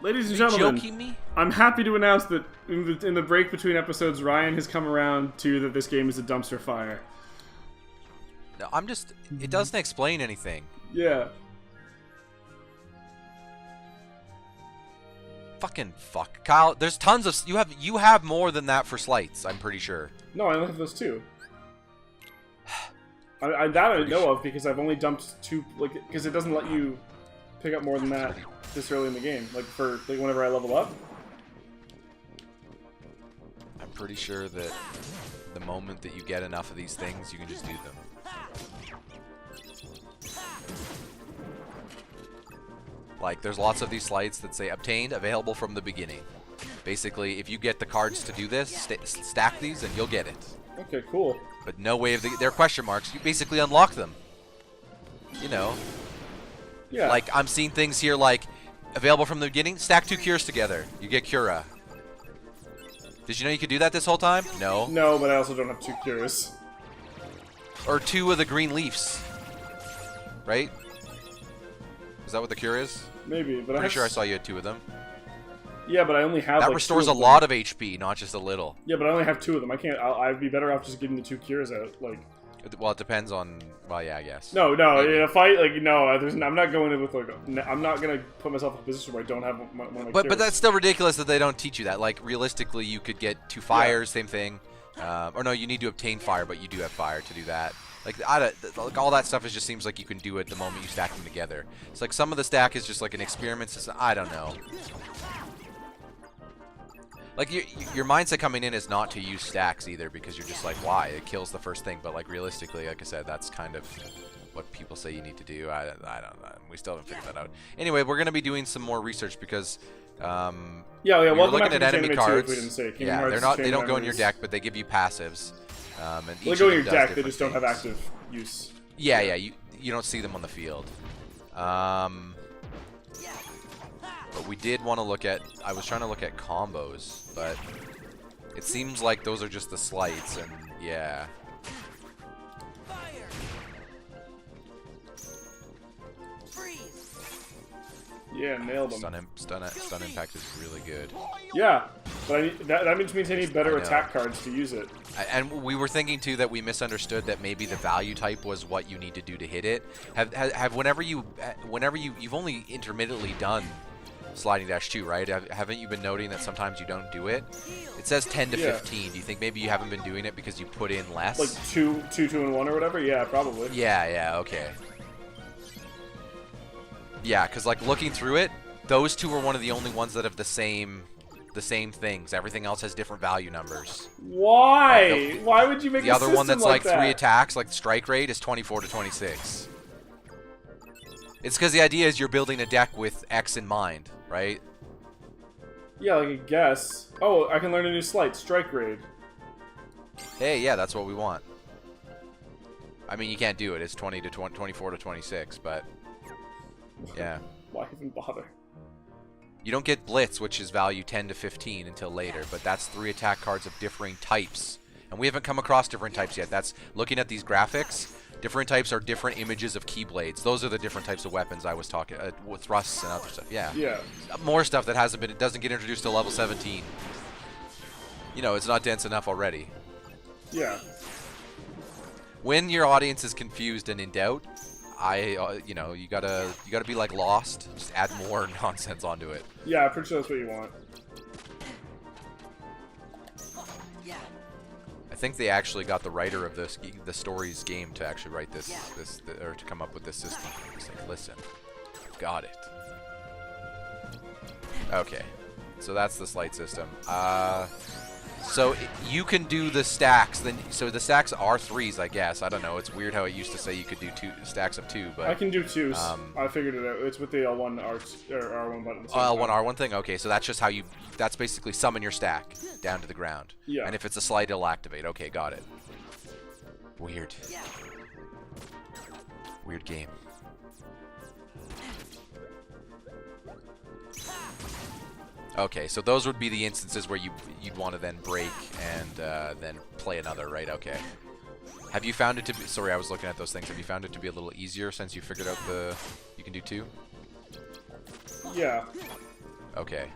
Ladies and gentlemen, joking me? I'm happy to announce that in the break between episodes, Ryan has come around to that this game is a dumpster fire. No, I'm just... It doesn't explain anything. Yeah. Fucking fuck. Kyle, there's tons of... You have more than that for slights, I'm pretty sure. No, I only have those two. I know of because I've only dumped two, like, because it doesn't let you pick up more than that this early in the game, like for like whenever I level up. I'm pretty sure that the moment that you get enough of these things, you can just do them. Like, there's lots of these slides that say obtained, available from the beginning. Basically, if you get the cards to do this, stack these and you'll get it. Okay, cool. But no way of they're question marks. You basically unlock them. You know. Yeah. Like, I'm seeing things here like available from the beginning. Stack 2 cures together. You get Cura. Did you know you could do that this whole time? No. No, but I also don't have 2 cures. Or 2 of the green leaves. Right? Is that what the cure is? Maybe, but Pretty sure I saw you had 2 of them. Yeah, but I only have that like restores 2 a of lot of HP, not just a little. Yeah, but I only have 2 of them. I can't. I'd be better off just getting the 2 cures out. Like. Well, it depends on. Well, yeah, I guess. No, in a fight, like I'm not going in with like. I'm not gonna put myself in a position where I don't have one of my cures. But that's still ridiculous that they don't teach you that. Like, realistically, you could get 2 fires, same thing. Or no, you need to obtain fire, but you do have fire to do that. Like, like all that stuff just seems like you can do it the moment you stack them together. It's like some of the stack is just like an experiment system. I don't know. Like, your mindset coming in is not to use stacks either, because you're just like, why? It kills the first thing. But like, realistically, like I said, that's kind of what people say you need to do. I don't know. We still haven't figured that out. Anyway, we're gonna be doing some more research because we were looking at enemy cards. They don't go in your deck, but they give you passives. And they go in your deck. They just don't have active use. Yeah, you don't see them on the field. But we did want to look at... I was trying to look at combos, but it seems like those are just the slights, and yeah. Yeah, nailed them. Stun impact is really good. Yeah, but that means I need better attack cards to use it. And we were thinking too that we misunderstood that maybe the value type was what you need to do to hit it. Whenever you've only intermittently done sliding dash 2, right? Haven't you been noting that sometimes you don't do it? It says 10 to 15. Do you think maybe you haven't been doing it because you put in less? Like 2, and 1 or whatever? Yeah, probably. Yeah, okay. Yeah, because like looking through it, those 2 are one of the only ones that have the same things. Everything else has different value numbers. Why? Like why would you make the a other system one that's like like 3 attacks, like strike rate, is 24 to 26. It's because the idea is you're building a deck with X in mind, right? Yeah, like I guess. Oh, I can learn a new slight, strike raid. Hey, yeah, that's what we want. I mean, you can't do it. It's 24 to 26, but yeah. Why even bother? You don't get Blitz, which is value 10 to 15 until later, but that's 3 attack cards of differing types. And we haven't come across different types yet. That's looking at these graphics. Different types are different images of Keyblades. Those are the different types of weapons I was talking with thrusts and other stuff. Yeah. Yeah. More stuff that it doesn't get introduced to level 17. You know, it's not dense enough already. Yeah. When your audience is confused and in doubt, you know, you gotta be like Lost. Just add more nonsense onto it. Yeah, I'm pretty sure that's what you want. I think they actually got the writer of the story's game to actually write this or to come up with this system. It's like, listen, got it. Okay, so that's the slight system. So you can do the stacks. So the stacks are 3s, I guess. I don't know. It's weird how it used to say you could do 2 stacks of 2, but I can do 2s. I figured it out. It's with the L1 R1 button. L1 R1 thing. Okay, so that's just how you. That's basically summon your stack down to the ground. Yeah. And if it's a slide, it'll activate. Okay, got it. Weird. Weird game. Okay, so those would be the instances where you'd want to then break and then play another, right? Okay. Have you found it to be... Sorry, I was looking at those things. Have you found it to be a little easier since you figured out you can do 2? Yeah. Okay.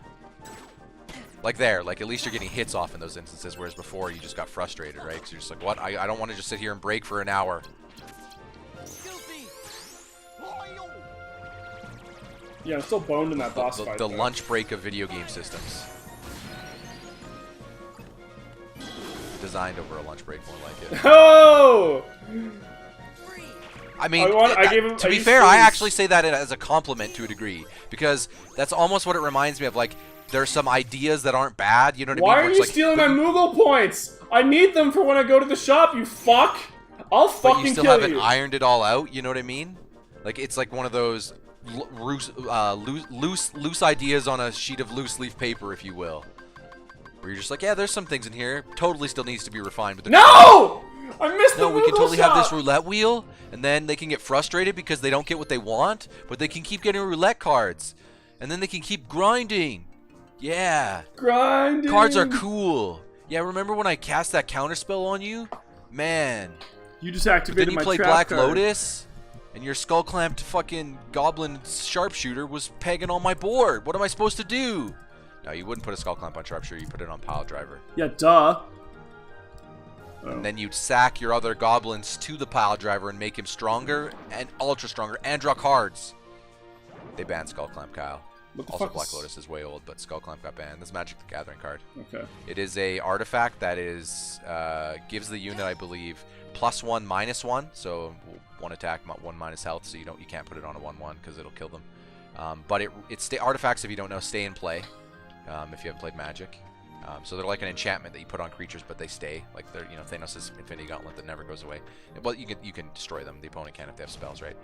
Like there, like at least you're getting hits off in those instances, whereas before you just got frustrated, right? Because you're just like, what? I don't want to just sit here and break for an hour. Yeah, I'm still boned in that boss fight. The lunch break of video game systems. Designed over a lunch break, more like it. Oh! I mean, to be fair, I actually say that as a compliment to a degree, because that's almost what it reminds me of. Like, there's some ideas that aren't bad, you know what I mean? Why are you stealing my Moogle points? I need them for when I go to the shop, you fuck! I'll fucking kill you! But you still haven't ironed it all out, you know what I mean? Like, it's like one of those loose ideas on a sheet of loose leaf paper, if you will. Where you're just like, yeah, there's some things in here. Totally still needs to be refined. But no! I missed the No, we can totally shot. have this roulette wheel, and then they can get frustrated because they don't get what they want, but they can keep getting roulette cards. And then they can keep grinding. Yeah. Grinding. Cards are cool. Yeah, remember when I cast that counterspell on you? Man. You just activated then you my played trap Black card. Lotus, and your skull-clamped fucking goblin sharpshooter was pegging on my board. What am I supposed to do? No, you wouldn't put a skull clamp on sharpshooter. You put it on pile driver. Yeah, duh. And then you'd sack your other goblins to the pile driver and make him stronger and ultra stronger and draw cards. They banned skull clamp, Kyle. Also, Black Lotus is way old, but skull clamp got banned. This Magic the Gathering card. Okay. It is a artifact that is gives the unit, I believe, +1, -1. So 1 attack, 1 minus health. So you can't put it on a 1/1 because it'll kill them. But artifacts, if you don't know, stay in play. If you haven't played Magic. So they're like an enchantment that you put on creatures, but they stay. Like they're, Thanos' Infinity Gauntlet that never goes away. Well, you can destroy them. The opponent can if they have spells, right?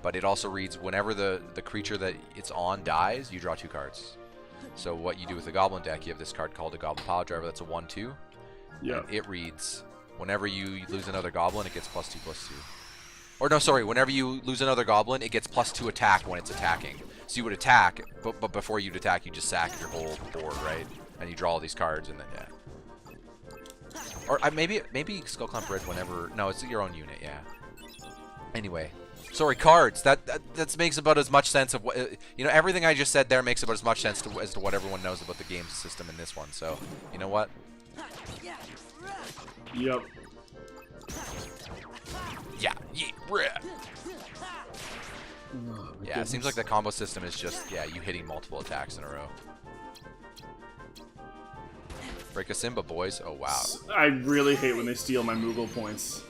But it also reads, whenever the creature that it's on dies, you draw 2 cards. So what you do with the Goblin deck, you have this card called a Goblin Pile Driver. That's a 1/2. Yeah. And it reads, whenever you lose another Goblin, it gets +2/+2. Or no, sorry. Whenever you lose another Goblin, it gets +2 attack when it's attacking. So you would attack, but before you'd attack, you just sack your whole board, right? And you draw all these cards, and then yeah. Or maybe Skull Clamp Red whenever. No, it's your own unit, yeah. Anyway, sorry, cards. That makes about as much sense of what everything I just said there makes about as much sense as to what everyone knows about the game system in this one. So you know what? Yep. Yeah. Yeah, it seems like the combo system is just, you hitting multiple attacks in a row. Break a Simba, boys. Oh, wow. I really hate when they steal my Moogle points.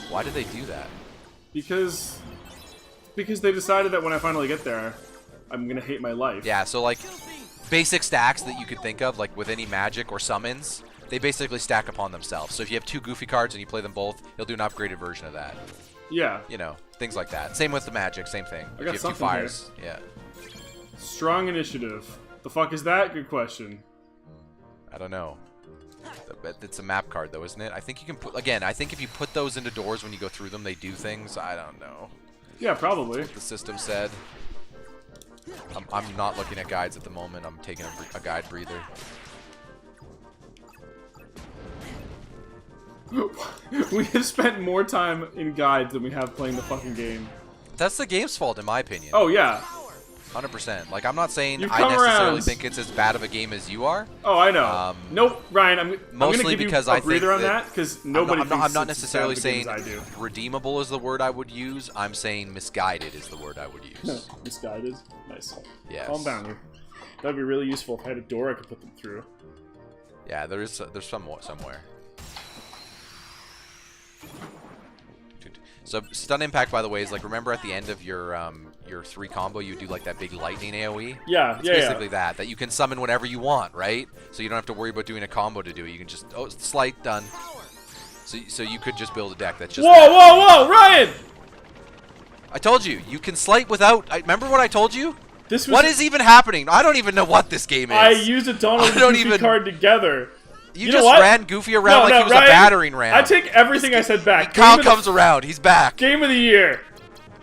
Why did they do that? Because they decided that when I finally get there, I'm gonna hate my life. Yeah, so like, basic stacks that you could think of, like with any magic or summons, they basically stack upon themselves. So if you have 2 goofy cards and you play them both, he'll do an upgraded version of that. Yeah. Things like that. Same with the magic, same thing. I got if you have 2 fires, here. Yeah. Strong initiative. The fuck is that? Good question. I don't know. It's a map card though, isn't it? I think you can put, again, I think if you put those into doors when you go through them, they do things. I don't know. Yeah, probably. That's what the system said. I'm not looking at guides at the moment. I'm taking a guide breather. We have spent more time in guides than we have playing the fucking game. That's the game's fault, in my opinion. Oh, yeah. 100%. Like, I'm not saying I necessarily think it's as bad of a game as you are. Oh, I know. Nope, Ryan, I'm going to give because you a breather on that, because nobody I'm not necessarily saying I do. Redeemable is the word I would use. I'm saying misguided is the word I would use. Misguided? Nice. Yes. Calm down here. That would be really useful if I had a door I could put them through. Yeah, there's somewhere. So stun impact, by the way, is like, remember at the end of your 3 combo, you do like that big lightning AoE. Yeah, it's basically that you can summon whenever you want, right? So you don't have to worry about doing a combo to do it. You can just slight done. So you could just build a deck that's just. Whoa, Ryan! I told you can slight without. Remember what I told you? What is even happening? I don't even know what this game is. I used a Donald and Goofy card together. You just ran Goofy around he was Ryan, a battering ram. I take everything I said back. Kyle comes around. He's back. Game of the year.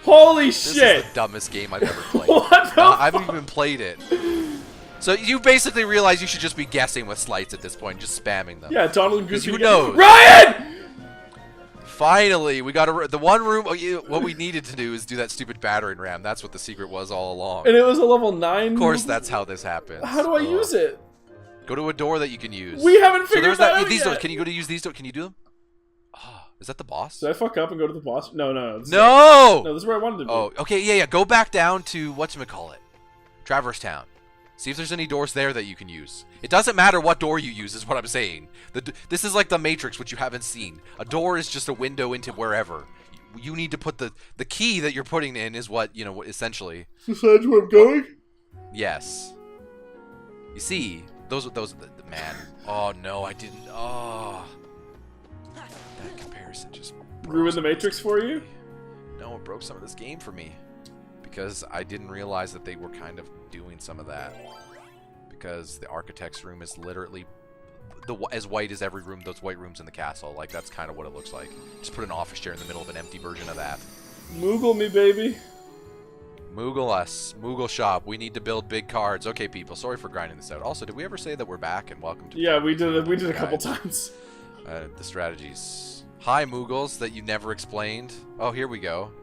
Holy This shit! is the dumbest game I've ever played. What the I haven't even played it. So you basically realize you should just be guessing with slights at this point, just spamming them. Yeah, Donald and Goofy. Who knows? Ryan! Finally, we got the one room. What we needed to do is do that stupid battering ram. That's what the secret was all along. And it was a level 9. Of course, that's how this happens. How do I use it? Go to a door that you can use. We haven't figured that out these yet. doors. Can you go to use these doors? Can you do them? Oh, is that the boss? Did I fuck up and go to the boss? No. No! No, this is where I wanted to be. Oh, okay, yeah. Go back down to whatchamacallit. Traverse Town. See if there's any doors there that you can use. It doesn't matter what door you use, is what I'm saying. This is like the Matrix, which you haven't seen. A door is just a window into wherever. You need to put the key that you're putting in is what, you know, essentially. Besides where I'm going? Yes. You see, those man. Oh no, I didn't. Oh, that comparison just Ruined the Matrix for you? No, it broke some of this game for me because I didn't realize that they were kind of doing some of that. Because the architect's room is literally as white as every room, those white rooms in the castle. Like, that's kind of what it looks like. Just put an office chair in the middle of an empty version of that. Moogle me, baby. Moogle us. Moogle shop. We need to build big cards. Okay, people. Sorry for grinding this out. Also, did we ever say that we're back and welcome to... Yeah, we did a couple times. The strategies. Hi, Moogles that you never explained. Oh, here we go.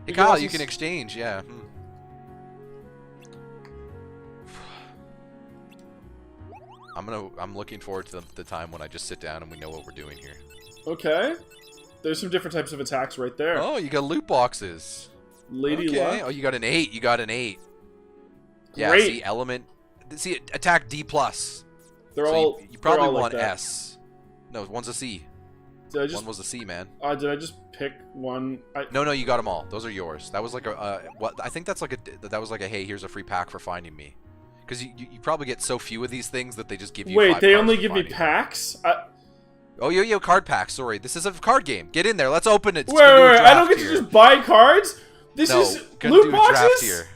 Hey, You Kyle, also you can exchange. Yeah. I'm looking forward to the time when I just sit down and we know what we're doing here. Okay. There's some different types of attacks right there. Oh, you got loot boxes. Lady okay. Luck. Oh, you got an 8. You got an 8. Yeah, Great. see, element. See, attack D+. They're so all. you probably they're all want like that. S. No, one's a C. Did I just? One was a C, man. Did I just pick one? No, you got them all. Those are yours. That was like a what? I think that's like that was like a hey, here's a free pack for finding me. Because you probably get so few of these things that they just give you. Wait, 5 they cards only for give me finding packs? Oh, yo, card packs. Sorry, this is a card game. Get in there. Let's open it. Wait, I don't get to just buy cards. This is gonna loot do a draft boxes. here.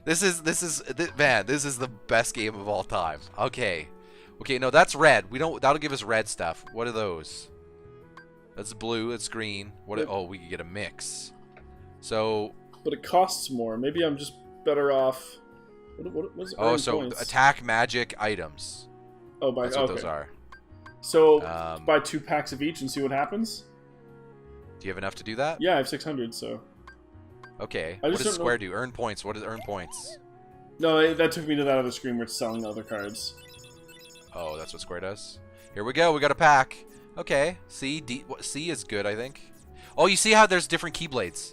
This is the best game of all time. Okay, no, that's red. That'll give us red stuff. What are those? That's blue. That's green. Oh, we can get a mix. So. But it costs more. Maybe I'm just better off. What's points? Attack magic items. Oh, that's what those are. So buy 2 packs of each and see what happens. Do you have enough to do that? Yeah, I have 600. So. Okay. What does square do? Earn points. What does earn points? No, that took me to that other screen where it's selling the other cards. Oh, that's what square does. Here we go. We got a pack. Okay. C is good, I think. Oh, you see how there's different keyblades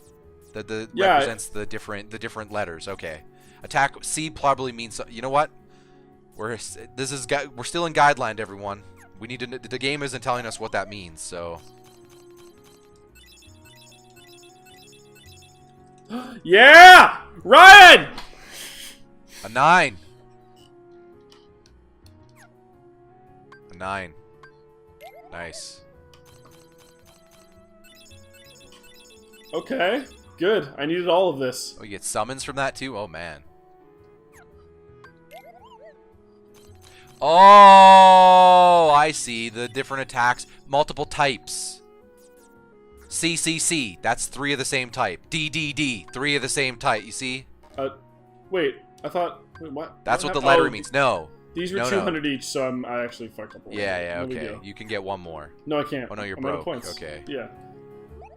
that represents the different letters. Okay. Attack C probably means, you know what? We're still in guideline, everyone. We need to. The game isn't telling us what that means, so. Yeah, Ryan. A 9. A 9. Nice. Okay, good. I needed all of this. Oh, you get summons from that too? Oh, man. Oh, I see. The different attacks. Multiple types. C. That's 3 of the same type. D. 3 of the same type. You see? Wait. I thought... Wait, what? That's what the letter means. No. These were 200 each, so I actually fucked up. Yeah, okay. You can get one more. No, I can't. Oh, no, you're I'm out of broke. points. Okay. Yeah.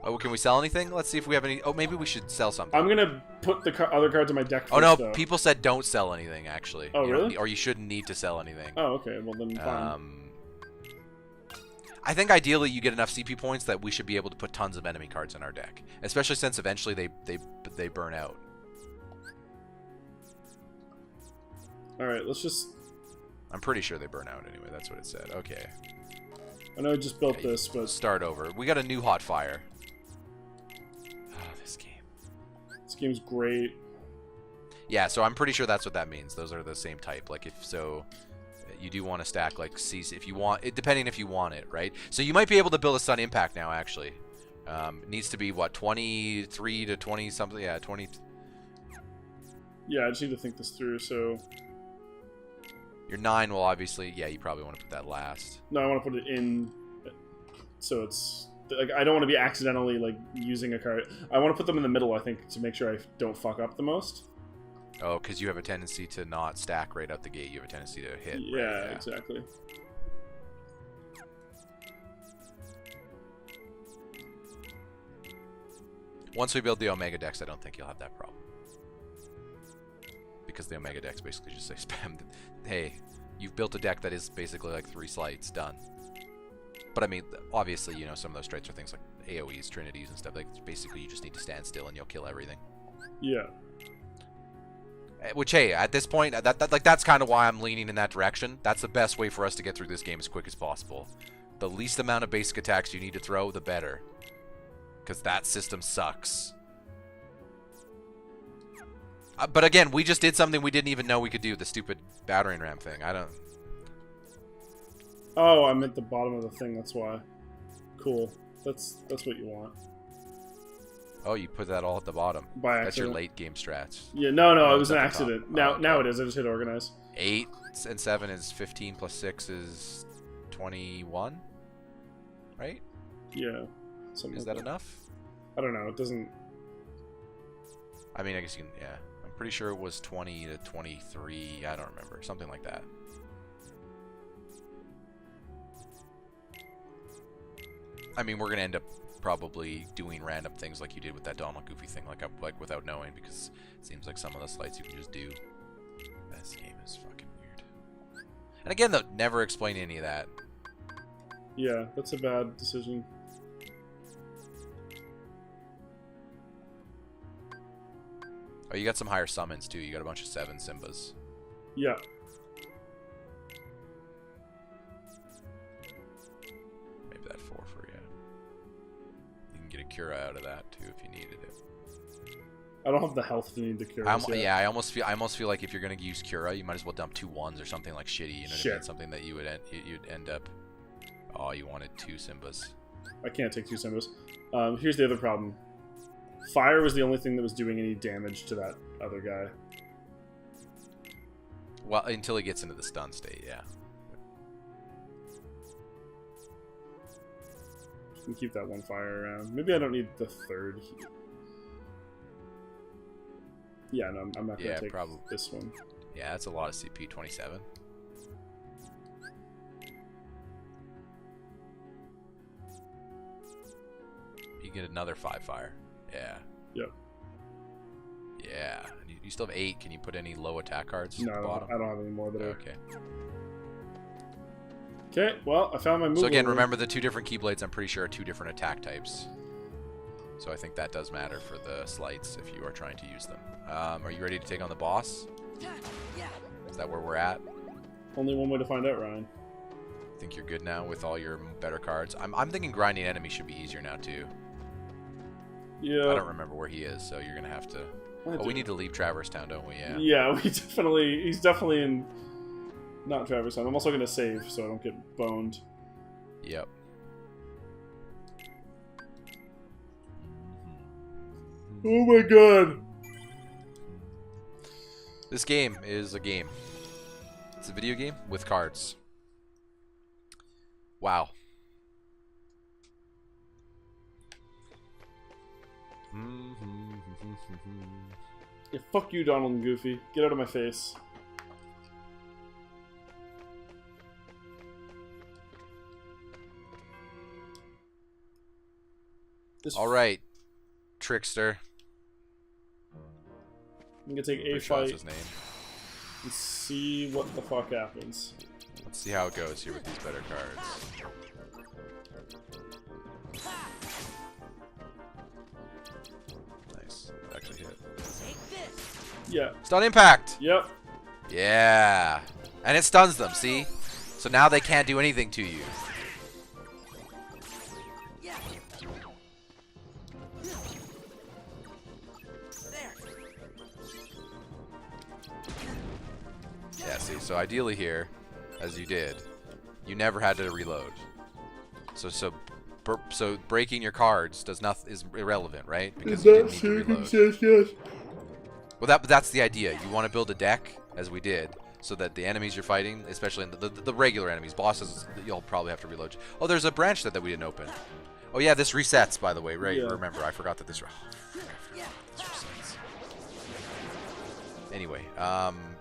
Oh, can we sell anything? Let's see if we have any... Oh, maybe we should sell something. I'm gonna put the other cards in my deck first, Oh, no, though. people said don't sell anything, actually. Oh, really? Or you shouldn't need to sell anything. Oh, okay. Well, then fine. I think ideally you get enough CP points that we should be able to put tons of enemy cards in our deck. Especially since eventually they burn out. Alright, let's just... I'm pretty sure they burn out anyway. That's what it said. Okay. I know I just built this, but... Start over. We got a new hot fire. Oh, this game. This game's great. Yeah, so I'm pretty sure that's what that means. Those are the same type. Like, if so... You do want to stack, like, C's if you want... depending if you want it, right? So you might be able to build a Sun Impact now, actually. It needs to be, what, 23 to 20-something? Yeah, 20... Yeah, I just need to think this through, so... Your 9 will obviously... Yeah, you probably want to put that last. No, I want to put it in... So it's... like I don't want to be accidentally like using a card. I want to put them in the middle, I think, to make sure I don't fuck up the most. Oh, because you have a tendency to not stack right out the gate. You have a tendency to hit. Yeah, right? Yeah. exactly. Once we build the Omega decks, I don't think you'll have that problem. Because the Omega decks basically just say spam. Hey, you've built a deck that is basically like 3 slides, done. But I mean, obviously, you know, some of those traits are things like AoEs, Trinities, and stuff. Like, basically, you just need to stand still and you'll kill everything. Yeah. Which, hey, at this point, that's kind of why I'm leaning in that direction. That's the best way for us to get through this game as quick as possible. The least amount of basic attacks you need to throw, the better. Because that system sucks. But again, we just did something we didn't even know we could do. The stupid battering ram thing. I don't... Oh, I'm at the bottom of the thing, that's why. Cool. That's what you want. Oh, you put that all at the bottom. By accident. That's your late game strats. Yeah, no, Oh, it was an at the top. accident. Oh, Now, okay. now it is. I just hit organize. 8 and 7 is 15 plus 6 is 21? Right? Yeah. Something Is like that enough? I don't know. It doesn't. I mean, I guess you can, yeah. I'm pretty sure it was 20 to 23. I don't remember. Something like that. I mean, we're going to end up probably doing random things like you did with that Donald Goofy thing, like without knowing, because it seems like some of the slides you can just do. This game is fucking weird. And again, though, never explain any of that. Yeah, that's a bad decision. Oh, you got some higher summons, too. You got a bunch of 7 Simbas. Yeah. Maybe that 4 for you. You can get a Cura out of that, too, if you needed it. I don't have the health to need the cure. Yeah, I almost feel like if you're gonna use Cura, you might as well dump 2 1s or something like shitty. You know what I mean? Something that you'd end up. Oh, you wanted 2 Simbas. I can't take 2 Simbas. Here's the other problem. Fire was the only thing that was doing any damage to that other guy. Well, until he gets into the stun state, yeah. Just gonna keep that 1 fire around. Maybe I don't need the 3rd. Yeah, no, I'm not gonna take this one. Yeah, that's a lot of CP. 27. You get another 5 fire. Yeah. Yep. Yeah. You still have 8. Can you put any low attack cards No, at the bottom? I don't have any more that are... Okay. Okay, well, I found my move. So again, remember the 2 different Keyblades, I'm pretty sure, are 2 different attack types. So I think that does matter for the slights if you are trying to use them. Are you ready to take on the boss? Is that where we're at? Only one way to find out, Ryan. Think you're good now with all your better cards? I'm thinking grinding enemies should be easier now too. Yeah. I don't remember where he is, so you're gonna have to. Oh, we need to leave Traverse Town, don't we? Yeah. Yeah, he's definitely in. Not Traverse Town. I'm also gonna save so I don't get boned. Yep. Oh my god. This game is a game. It's a video game with cards. Wow. Yeah, fuck you, Donald and Goofy. Get out of my face. All right, Trickster. I'm gonna take a Pretty sure that's fight his name. and see what the fuck happens. Let's see how it goes here with these better cards. Nice. That actually hit. Yeah. Stun impact! Yep. Yeah. And it stuns them, see? So now they can't do anything to you. Yeah, see, so ideally here, as you did, you never had to reload. So breaking your cards is irrelevant, right? Because you didn't need to reload. Well, that's the idea. You want to build a deck, as we did, so that the enemies you're fighting, especially in the regular enemies, bosses, you'll probably have to reload. Oh, there's a branch that we didn't open. Oh yeah, this resets, by the way. Right? Yeah. Remember, I forgot that this. This resets. Anyway,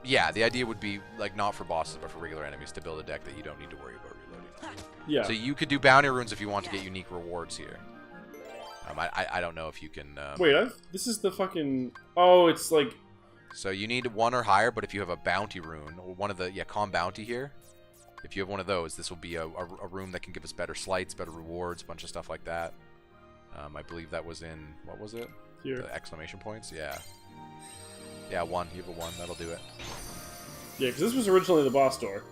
yeah, the idea would be like not for bosses, but for regular enemies to build a deck that you don't need to worry about reloading. Yeah. So you could do bounty runes if you want to get unique rewards here. I don't know if you can. Wait, this is the fucking. Oh, it's like. So you need 1 or higher, but if you have a bounty rune, or one of the calm bounty here, if you have one of those, this will be a rune that can give us better slights, better rewards, a bunch of stuff like that. I believe that was in what was it? Here. The exclamation points. Yeah. Yeah, 1. You have a 1. That'll do it. Yeah, because this was originally the boss door.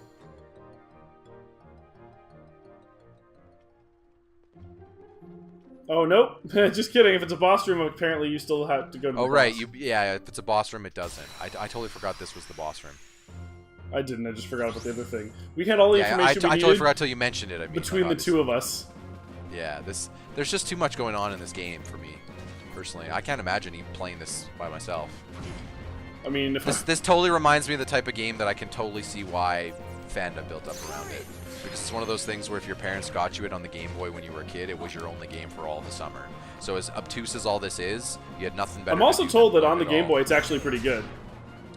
Oh, nope. Just kidding. If it's a boss room, apparently you still have to go to the Oh, right. boss. Yeah, if it's a boss room, it doesn't. I totally forgot this was the boss room. I didn't. I just forgot about the other thing. We had all the information we I needed totally forgot till you mentioned it. I mean, between the two of us. Yeah, there's just too much going on in this game for me, personally. I can't imagine even playing this by myself. I mean, if this totally reminds me of the type of game that I can totally see why fandom built up around it. Because it's one of those things where if your parents got you it on the Game Boy when you were a kid, it was your only game for all of the summer. So as obtuse as all this is, you had nothing better. I'm also told that on the at Game all. Boy it's actually pretty good.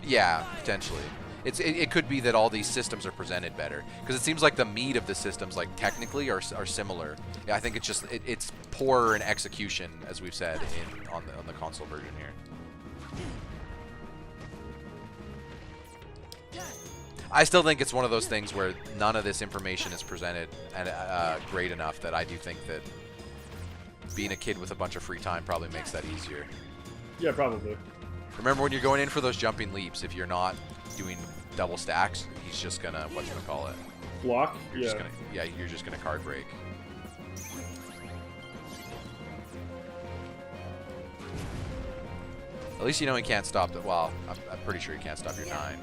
Yeah, potentially. It could be that all these systems are presented better because it seems like the meat of the systems, like technically, are similar. Yeah, I think it's just it's poorer in execution, as we've said on the console version here. I still think it's one of those things where none of this information is presented and great enough that I do think that being a kid with a bunch of free time probably makes that easier. Yeah, probably. Remember when you're going in for those jumping leaps, if you're not doing double stacks, he's just gonna, whatchamacallit? Block? Yeah. You're just gonna card break. At least you know he can't stop it. Well, I'm pretty sure he can't stop your 9.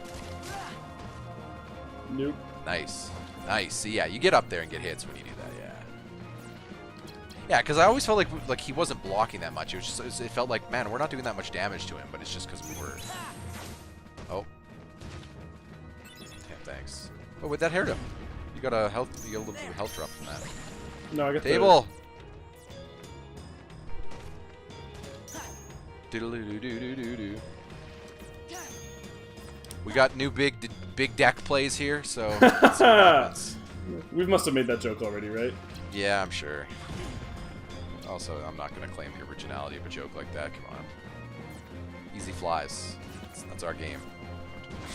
Nope. Nice. Nice. See, yeah, you get up there and get hits when you do that, yeah. Yeah, because I always felt like he wasn't blocking that much. It was just, it felt like, man, we're not doing that much damage to him, but it's just because we were. Oh. Damn, thanks. Oh, what'd that hurt him? You got a little bit of health drop from that. No, I got Table. Doodle-doo-doo-doo-doo-doo. We got new big deck plays here, so let's see what happens. We must have made that joke already, right? Yeah, I'm sure. Also, I'm not going to claim the originality of a joke like that. Come on. Easy flies. That's our game.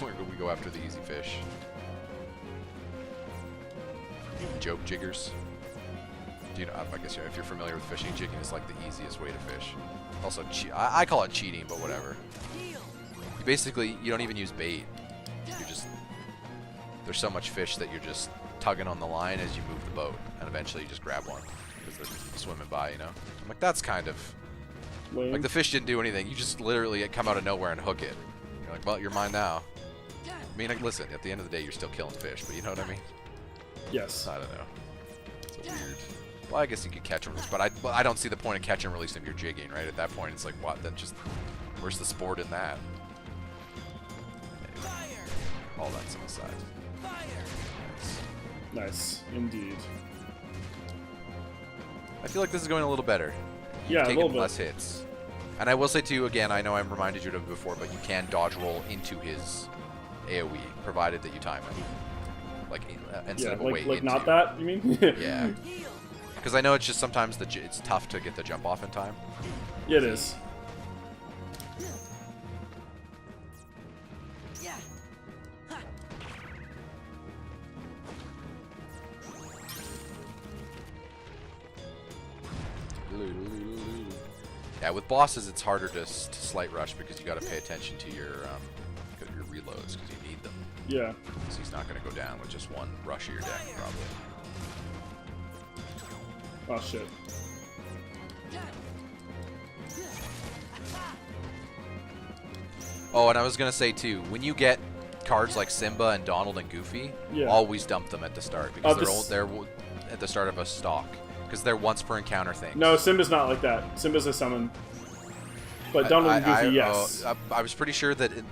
We go after the easy fish. Joke jiggers. Do you know? I guess if you're familiar with fishing, jigging is like the easiest way to fish. Also, I call it cheating, but whatever. Basically, you don't even use bait. You're just, there's so much fish that you're just tugging on the line as you move the boat, and eventually you just grab one because they're swimming by, you know? I'm like, that's kind of, Lame. like the fish didn't do anything. You just literally come out of nowhere and hook it. You're like, well, you're mine now. I mean, like, listen, at the end of the day, you're still killing fish, but you know what I mean? Yes. I don't know. It's a weird. Well, I guess you could catch and release, but I don't see the point of catch and release if you're jigging, right? At that point, it's like, what? Then just, where's the sport in that? All that's on the side. Nice, indeed. I feel like this is going a little better. Yeah, a little bit. Less hits. And I will say too, again, I know I've reminded you of it before, but you can dodge roll into his AoE, provided that you time it. Like instead of a way like into. not that, you mean? Yeah. Because I know it's just sometimes it's tough to get the jump off in time. Yeah, it is. Yeah, with bosses it's harder to slight rush because you got to pay attention to your reloads because you need them. Yeah. So he's not going to go down with just one rush of your deck, probably. Oh shit. Oh, and I was going to say too, when you get cards like Simba and Donald and Goofy, always dump them at the start because they're at the start of a stock. Because they're once per encounter things. No, Simba's not like that. Simba's a summon. But Donald and Goofy, yes. I was pretty sure that you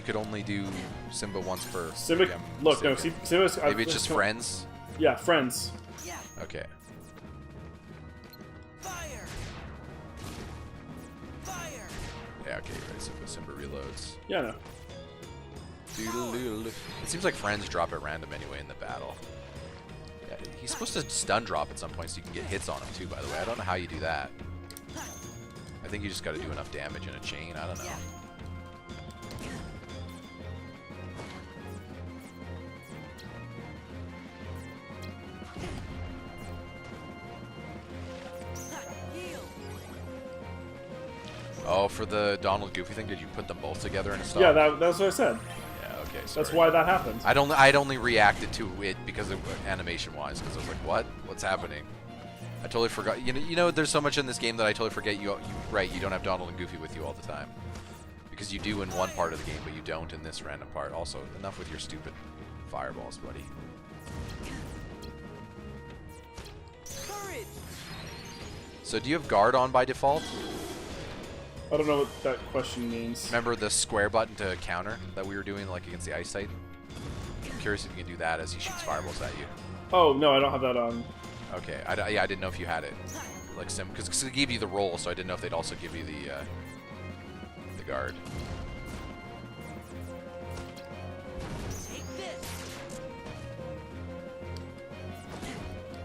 could only do Simba once per. Simba, look, no, Simba's... Maybe it's just friends? Yeah, friends. Okay. okay, right, so Simba reloads. Yeah, no. Doodle-doodle. It seems like friends drop at random anyway in the battle. Yeah, he's supposed to stun drop at some point so you can get hits on him too, by the way. I don't know how you do that. I think you just gotta do enough damage in a chain, I don't know. Oh, for the Donald Goofy thing, did you put them both together in a stock? Yeah, that's what I said. Yeah, okay, sorry. That's why that happened. I'd only reacted to it because of animation-wise, because I was like, what? What's happening? I totally forgot. You know, there's so much in this game that I totally forget. You don't have Donald and Goofy with you all the time. Because you do in one part of the game, but you don't in this random part. Also, enough with your stupid fireballs, buddy. So do you have guard on by default? I don't know what that question means. Remember the square button to counter that we were doing like against the Ice Titan? I'm curious if you can do that as he shoots fireballs at you. Oh, no, I don't have that on. Okay, yeah, I didn't know if you had it. Like because it gave you the roll, so I didn't know if they'd also give you the guard.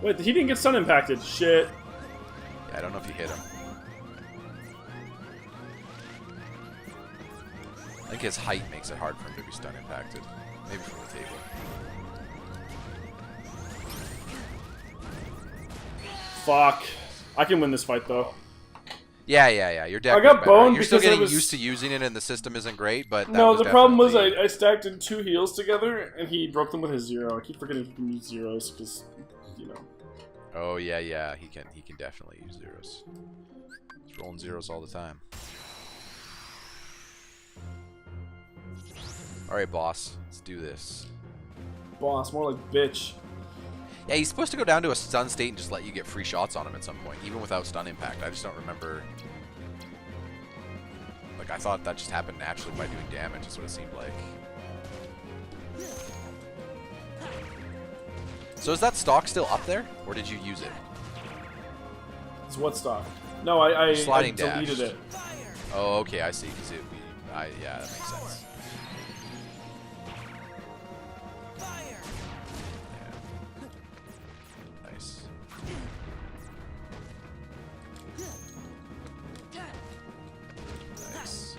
Wait, he didn't get stun impacted. Shit. Yeah, I don't know if you hit him. I think his height makes it hard for him to be stun impacted. Maybe from the table. Fuck. I can win this fight, though. Yeah. You're definitely I got boned You're still because I getting was... used to using it, and the system isn't great. But that no, was the problem was definitely... I stacked in 2 heals together, and he broke them with his 0. I keep forgetting he can use 0s because, you know. Oh yeah. He can definitely use 0s. He's rolling 0s all the time. All right, boss. Let's do this. Boss, more like bitch. Yeah, he's supposed to go down to a stun state and just let you get free shots on him at some point, even without stun impact. I just don't remember. Like, I thought that just happened naturally by doing damage, is what it seemed like. So is that stock still up there, or did you use it? It's what stock? No, I Sliding deleted dash. it. Oh, okay, I see. Cause yeah, that makes sense. Nice. Nice.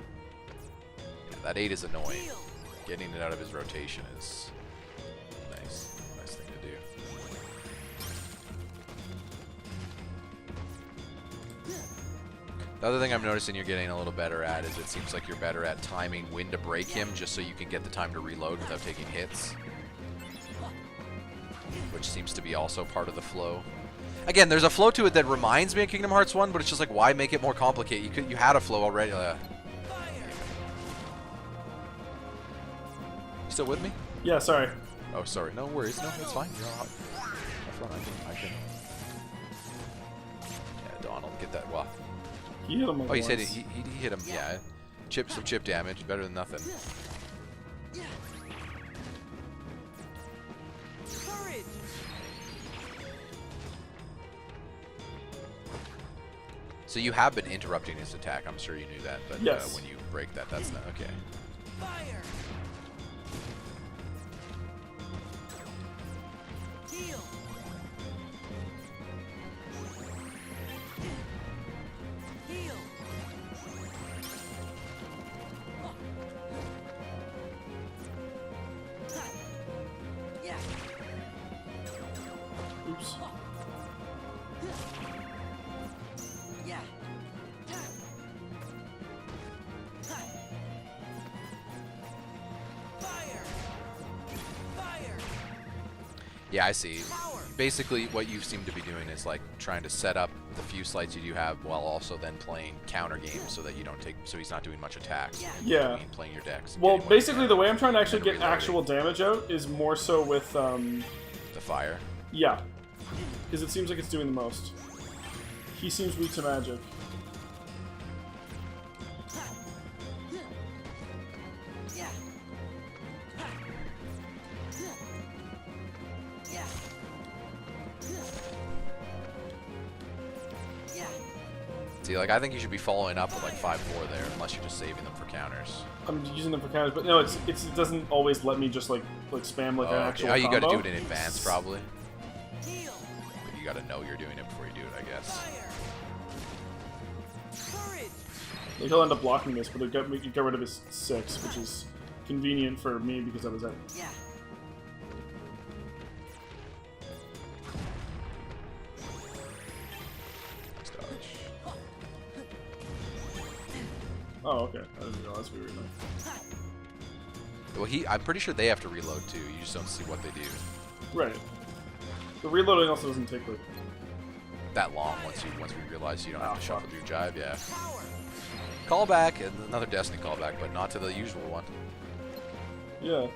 Yeah, that 8 is annoying. Getting it out of his rotation is nice. Nice thing to do. The other thing I'm noticing you're getting a little better at is it seems like you're better at timing when to break him just so you can get the time to reload without taking hits. Which seems to be also part of the flow. Again, there's a flow to it that reminds me of Kingdom Hearts 1, but it's just like, why make it more complicated? You had a flow already. You still with me? Yeah, sorry. Oh, sorry. No worries. No, it's fine. You're all right. I can. Yeah, Donald, get that. Well. He hit him like Oh, he once. said he hit him. Yeah, some chip damage, better than nothing. So you have been interrupting his attack. I'm sure you knew that, but yes. When you break that, that's not okay. Fire. Heal. Heal. Yeah. Oops. Yeah. Fire. Fire. Yeah, I see. Basically, what you seem to be doing is like trying to set up the few slides you do have while also then playing counter games so that you don't take. So he's not doing much attacks. Yeah. Playing your decks. Well, basically, the way I'm trying to actually get reloading. actual damage out is more so with The fire. yeah, because it seems like it's doing the most. He seems weak to magic. Yeah. Yeah. Yeah. See, like, I think you should be following up with, like, 5-4 there, unless you're just saving them for counters. I'm using them for counters, but no, it doesn't always let me just like spam like an actual Oh, you combo. gotta do it in advance, probably. Heal. But you gotta know you're doing it before you do it, I guess. Fire. Courage. Like, he'll end up blocking this, but it got rid of his 6, which is convenient for me because I was at. Yeah. Nice dodge. Oh, okay. I didn't realize we were in there. Well, I'm pretty sure they have to reload too. You just don't see what they do Right. The reloading also doesn't take like. that long once we realize you don't have to fuck. shuffle your jive. Yeah. Power. Callback, and another Destiny callback, but not to the usual one. Yeah.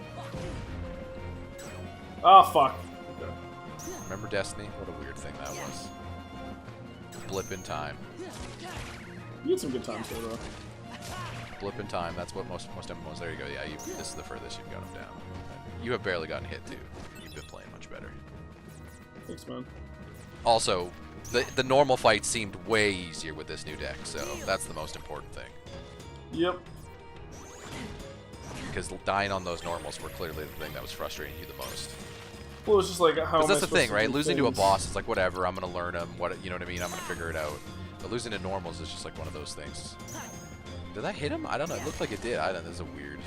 Ah, fuck. Okay. Remember Destiny? What a weird thing that was. Blip in time. You had some good times there, though. Blip in time. That's what most MMOs. There you go. Yeah, this is the furthest you've got him down. You have barely gotten hit too. You've been playing much better. Thanks, man. Also, the normal fight seemed way easier with this new deck, so that's the most important thing. Yep. Because dying on those normals were clearly the thing that was frustrating you the most. Well, it's just like how. Because Am I that's the thing, supposed to right? do Losing to a things? boss is like whatever. I'm gonna learn them. You know what I mean? I'm gonna figure it out. But losing to normals is just like one of those things. Did that hit him? I don't know. It looked like it did. I don't know. This is a weird.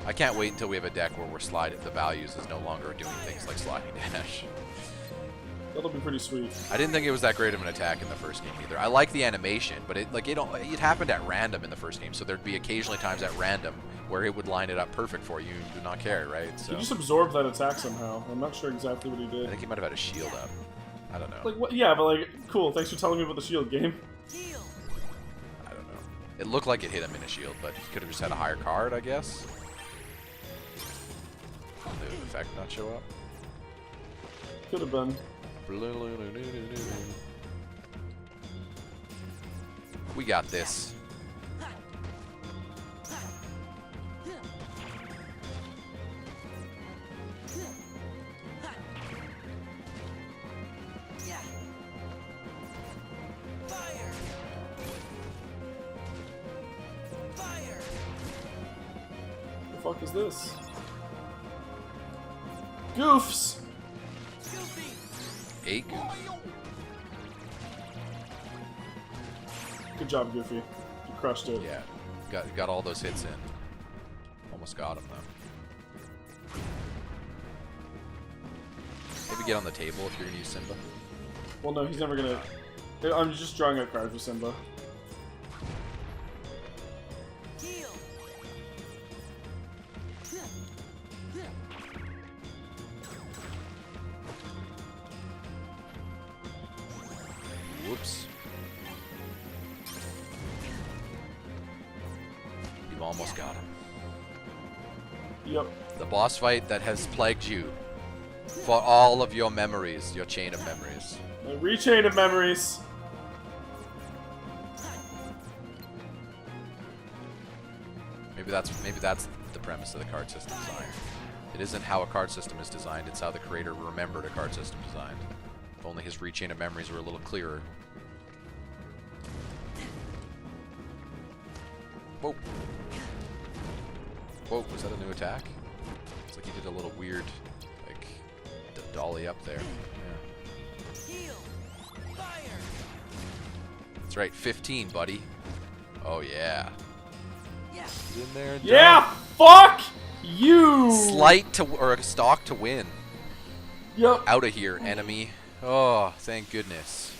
I can't wait until we have a deck where we're sliding. The values is no longer doing things like sliding dash. That'll be pretty sweet. I didn't think it was that great of an attack in the first game either. I like the animation, but it happened at random in the first game, so there'd be occasionally times at random where it would line it up perfect for you and do not care, right? So He just absorbed that attack somehow. I'm not sure exactly what he I did. think he might have had a shield up. I don't know. Like, what? Yeah, but like, cool. Thanks for telling me about the shield game. Heal. I don't know. It looked like it hit him in a shield, but he could have just had a higher card, I guess. Did the effect not show up? Could have been. We got this. Yeah. Fire. Fire. The fuck is this? Goofs. Goofy. 8 goof. Good job, Goofy. You crushed it. Yeah. Got all those hits in. Almost got him though. Maybe get on the table if you're gonna use Simba. Well, no, he's never gonna. I'm just drawing a card for Simba. Heal. Whoops. You've almost got him. Yep. The boss fight that has plagued you for all of your memories, your chain of memories. A rechain of memories. Maybe that's the premise of the card system design. It isn't how a card system is designed, it's how the creator remembered a card system designed. If only his rechain of memories were a little clearer. Whoa. Whoa, was that a new attack? It's like he did a little weird, like, dolly up there. Yeah. Heal. Fire. That's right, 15, buddy. Oh, yeah. Yeah. Get in there and Yeah. Fuck you. Slight to, or a stock to win. Yep. Out of here, enemy. Oh, thank goodness.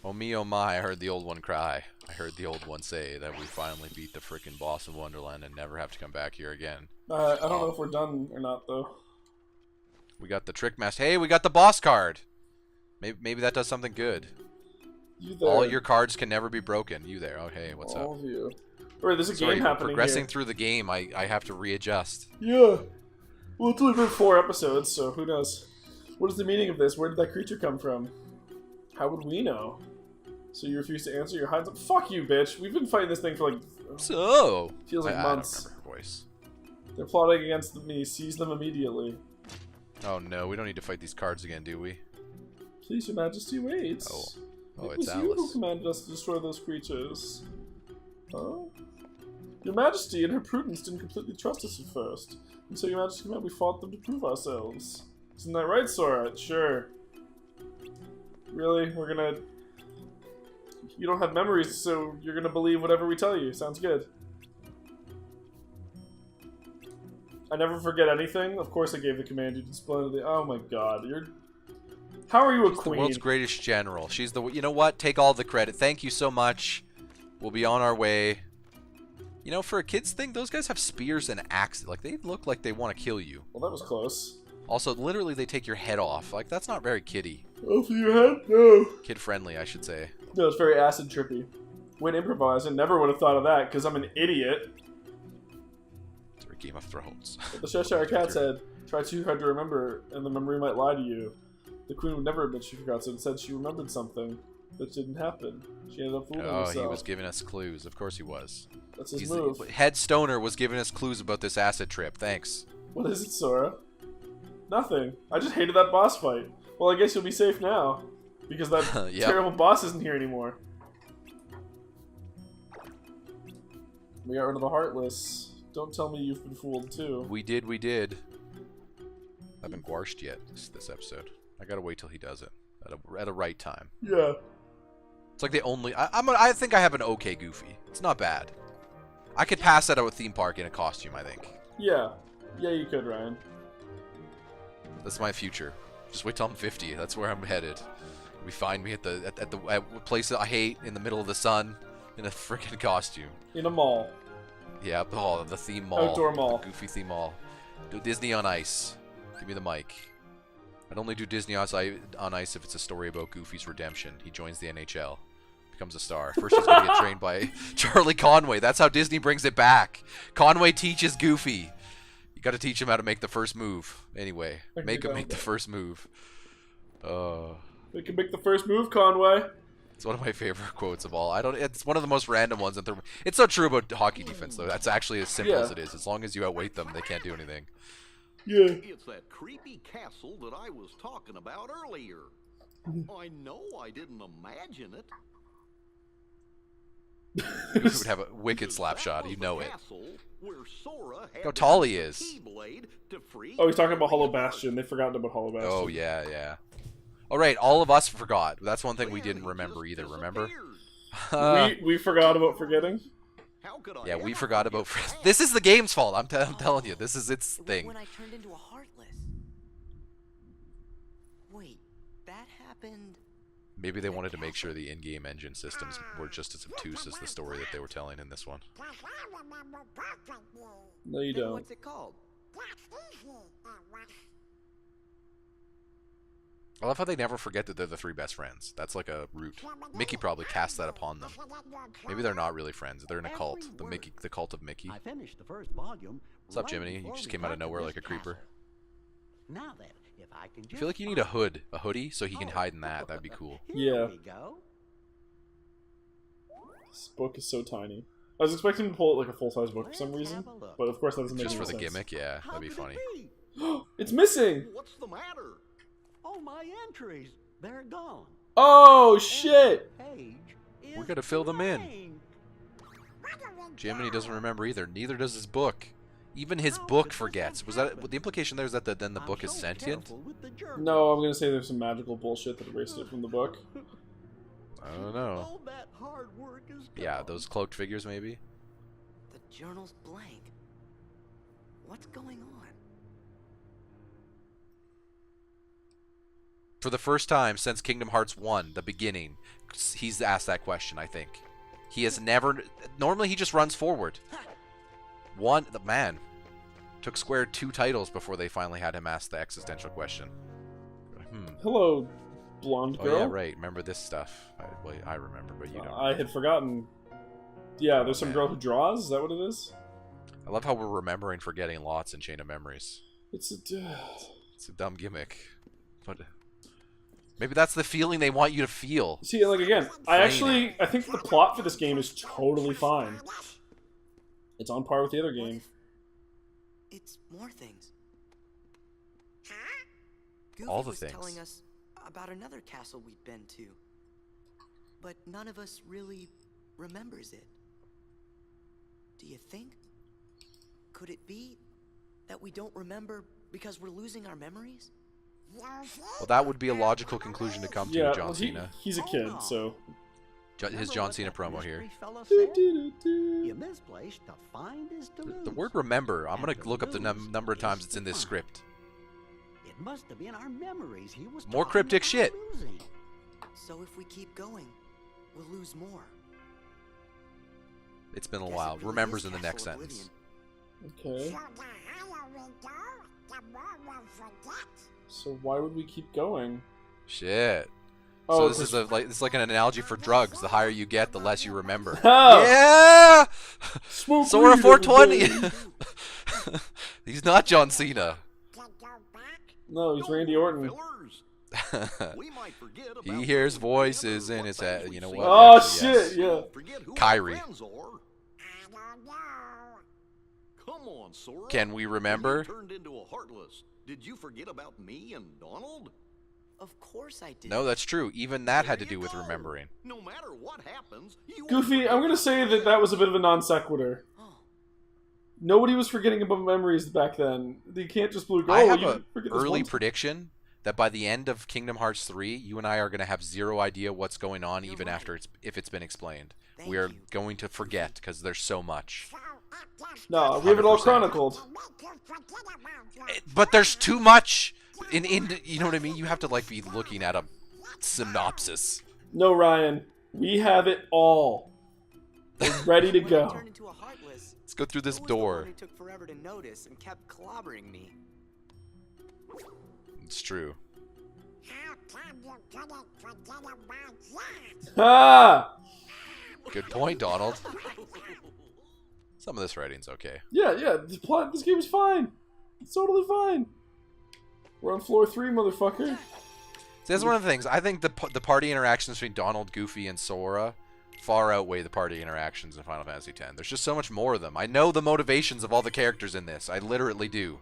Oh me, oh my, I heard the old one cry. I heard the old one say that we finally beat the frickin' boss of Wonderland and never have to come back here again. I don't know if we're done or not, though. We got the trick master. Hey, we got the boss card. Maybe that does something good. You there. All your cards can never be broken. You there. Oh, hey, what's All up? of you. Alright, there's a Sorry, game we're happening progressing here. through the game. I have to readjust. Yeah. Well, it's only been 4 episodes, so who knows? What is the meaning of this? Where did that creature come from? How would we know? So you refuse to answer your hides up? Fuck you, bitch. We've been fighting this thing for like... So Feels like I months. don't remember her voice. They're plotting against me. Seize them immediately. Oh no, we don't need to fight these cards again, do we? Please, Your Majesty, wait. Oh, It it's was you who Alice. commanded us to destroy those creatures. Huh? Your Majesty and her prudence didn't completely trust us at first, and so Your Majesty commanded we fought them to prove ourselves. Isn't that right, Sora? Sure. Really? We're gonna... You don't have memories, so you're gonna believe whatever we tell you. Sounds good. I never forget anything. Of course I gave the command you to splendidly. Oh my god, you're... How are you a She's queen? the world's greatest general. She's the... You know what? Take all the credit. Thank you so much. We'll be on our way. You know, for a kid's thing, those guys have spears and axes. Like, they look like they want to kill you. Well, that was close. Also, literally, they take your head off. Like, that's not very kiddie. Off your head? No. Kid-friendly, I should say. No, it's very acid trippy. Way to improvise. I never would have thought of that, because I'm an idiot. It's a Game of Thrones. But the Cheshire Cat said, try too hard to remember, and the memory might lie to you. The Queen would never admit she forgot, so instead she remembered something that didn't happen. She ended up fooling herself. Oh, he was giving us clues. Of course he was. That's his move. Head Stoner was giving us clues about this acid trip. Thanks. What is it, Sora? Nothing. I just hated that boss fight. Well, I guess you'll be safe now. Because that Yep. terrible boss isn't here anymore. We got rid of the Heartless. Don't tell me you've been fooled, too. We did, we did. I haven't gwarshed yet this episode. I gotta wait till he does it. At a right time. Yeah. It's like the only... I think I have an okay Goofy. It's not bad. I could pass that at a theme park in a costume, I think. Yeah. Yeah, you could, Ryan. That's my future. Just wait till I'm 50. That's where I'm headed. We find me at the place that I hate in the middle of the sun in a freaking costume. In a mall. Yeah, the theme mall. Outdoor mall. The Goofy theme mall. Do Disney on Ice. Give me the mic. I'd only do Disney on Ice if it's a story about Goofy's redemption. He joins the NHL. Becomes a star. First he's going to get trained by Charlie Conway. That's how Disney brings it back. Conway teaches Goofy. You got to teach him how to make the first move. Anyway, make him make the first move. They can make the first move, Conway. It's one of my favorite quotes of all. It's one of the most random ones. It's not true about hockey defense though. That's actually as simple as it is. As long as you outweight them, they can't do anything. Yeah. It's that creepy castle that I was talking about earlier. I know I didn't imagine it. Goofy would have a wicked slap shot. You know it. Look how tall he is. Oh, he's talking about Hollow Bastion. They've forgotten about Hollow Bastion. Oh, yeah. All right, all of us forgot. That's one thing we didn't remember either, remember? We forgot about forgetting? Yeah, we forgot about... This is the game's fault, I'm telling you. This is its thing. When I turned into a Heartless. Wait, that happened... Maybe they wanted to make sure the in-game engine systems were just as obtuse as the story that they were telling in this one. No, you Then don't. what's it called? I love how they never forget that they're the three best friends. That's like a root. Mickey probably cast that upon them. Maybe they're not really friends. They're in a cult. The cult of Mickey. I finished the first volume. What's up, Jiminy? You just came out of nowhere like a creeper. Now then, if I can I feel like you need a hoodie, so he can hide in that. That'd be cool. Yeah. we go. This book is so tiny. I was expecting to pull it like a full-size book for some reason, but of course that doesn't make Just any for the sense. gimmick, yeah, How that'd be could funny. it be? It's missing! What's the matter? Oh, my entries. They're gone. Oh, shit! Page is We're gonna fill them in. blank. Jiminy doesn't remember either. Neither does his book. Even his book forgets. Was that the implication? There is that then the I'm book is so sentient? careful with the journal. No, I'm gonna say there's some magical bullshit that erased it from the book. I don't know. All that hard work is Yeah, gone. those cloaked figures maybe. The journal's blank. What's going on? For the first time since Kingdom Hearts 1, the beginning, he's asked that question, I think. He has never... Normally he just runs forward. The man took Square 2 titles before they finally had him ask the existential question. Hello, blonde Oh girl. yeah, right. Remember this stuff. I remember, but you don't. I had forgotten. Yeah, there's some girl who draws? Is that what it is? I love how we're remembering forgetting lots in Chain of Memories. It's It's a dumb gimmick. But maybe that's the feeling they want you to feel. See, like, again, I think the plot for this game is totally fine. It's on par with the other game. It's more things. Goofy All the was things. telling us about another castle we'd been to. But none of us really remembers it. Do you think? Could it be that we don't remember because we're losing our memories? Well, that would be a logical conclusion to come to, Yeah, John well, Cena. he's a kid, so. His John Cena promo here. You misplaced to find is to lose. The word remember, I'm And going to to look up the lose number of times is it's to in this find. script. It must have been our memories he was More talking cryptic about shit. losing. So if we keep going, we'll lose more. It's been a Guess it while. really Remembers is in the next Castle sentence. Oblivion. Okay. So why would we keep going? Shit. Oh, So this is it's like an analogy for drugs. The higher you get, the less you remember. Oh. Yeah! Smoke Sora weed 420! every day. He's not John Cena. No, he's Randy Orton. Fillers, we might forget about He hears what voices what in his things head. we've You know seen. what? Oh, Actually, yes. shit, yeah. Forget who our Kyrie. friends are. Come on, Sora. Can we When remember? you turned into a Heartless, did you forget about me and Donald? Of course I did. No, that's true. Even that had to There do you with go. remembering. No matter what happens, you Goofy, I'm gonna say that that was a bit of a non sequitur. Oh, Nobody was forgetting about memories back then. You can't just go, I have you a forget this early one prediction that by the end of Kingdom Hearts 3, you and I are going to have zero idea what's going on, You're even right. after if it's been explained. Thank We are you. going to forget because there's so much. No, we have it all 100%. chronicled. But there's too much. In you know what I mean? You have to like be looking at a synopsis. No, Ryan, we have it all. We're ready to when I go. turned into a Heartless, Let's go through this who was the one door. who took forever to notice and kept clobbering me? It's true. Ah! Good point, Donald. Some of this writing's okay. Yeah, the plot. This game is fine. It's totally fine. We're on floor 3, motherfucker. See, that's one of the things. I think the party interactions between Donald, Goofy, and Sora far outweigh the party interactions in Final Fantasy X. There's just so much more of them. I know the motivations of all the characters in this. I literally do.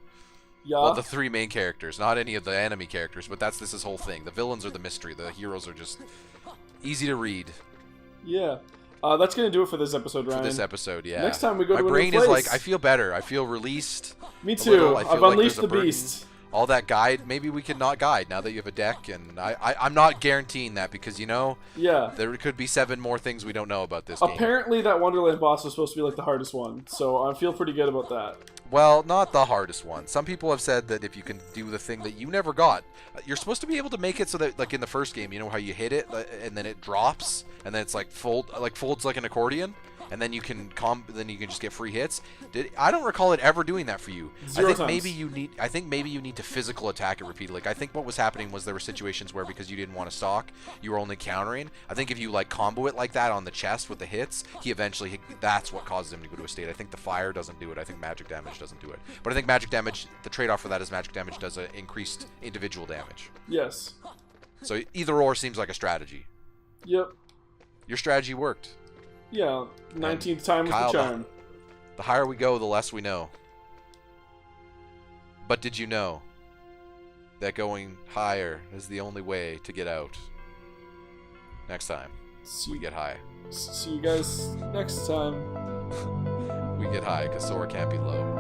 Yeah. Well, the 3 main characters, not any of the enemy characters, but this is whole thing. The villains are the mystery. The heroes are just easy to read Yeah. That's gonna do it for this episode, Ryan. for this episode. Yeah. Next time we go My to a new brain is place. like, I feel better. I feel released. Me a too. little. I feel I've like unleashed there's a the burden. beast. All that guide, maybe we can not guide now that you have a deck, and I'm not guaranteeing that because, you know, Yeah. there could be 7 more things we don't know about this game. Apparently, that Wonderland boss was supposed to be like the hardest one, so I feel pretty good about that. Well, not the hardest one. Some people have said that if you can do the thing that you never got, you're supposed to be able to make it so that, like in the first game, you know how you hit it and then it drops, and then it's like folds like an accordion, and then you can just get free hits. I don't recall it ever doing that for you. Zero I think times. maybe you need to physical attack it repeatedly. Like, I think what was happening was there were situations where because you didn't want to stalk, you were only countering. I think if you like combo it like that on the chest with the hits, that's what causes him to go to a state. I think the fire doesn't do it. I think magic damage doesn't do it. But I think magic damage, the trade-off for that is magic damage does increased individual damage. Yes. So either or seems like a strategy. Yep. Your strategy worked. Yeah. 19th time was Kyle, the charm. The higher we go, the less we know. But did you know that going higher is the only way to get out? Next time, we get high. See you guys next time. We get high because Sora can't be low.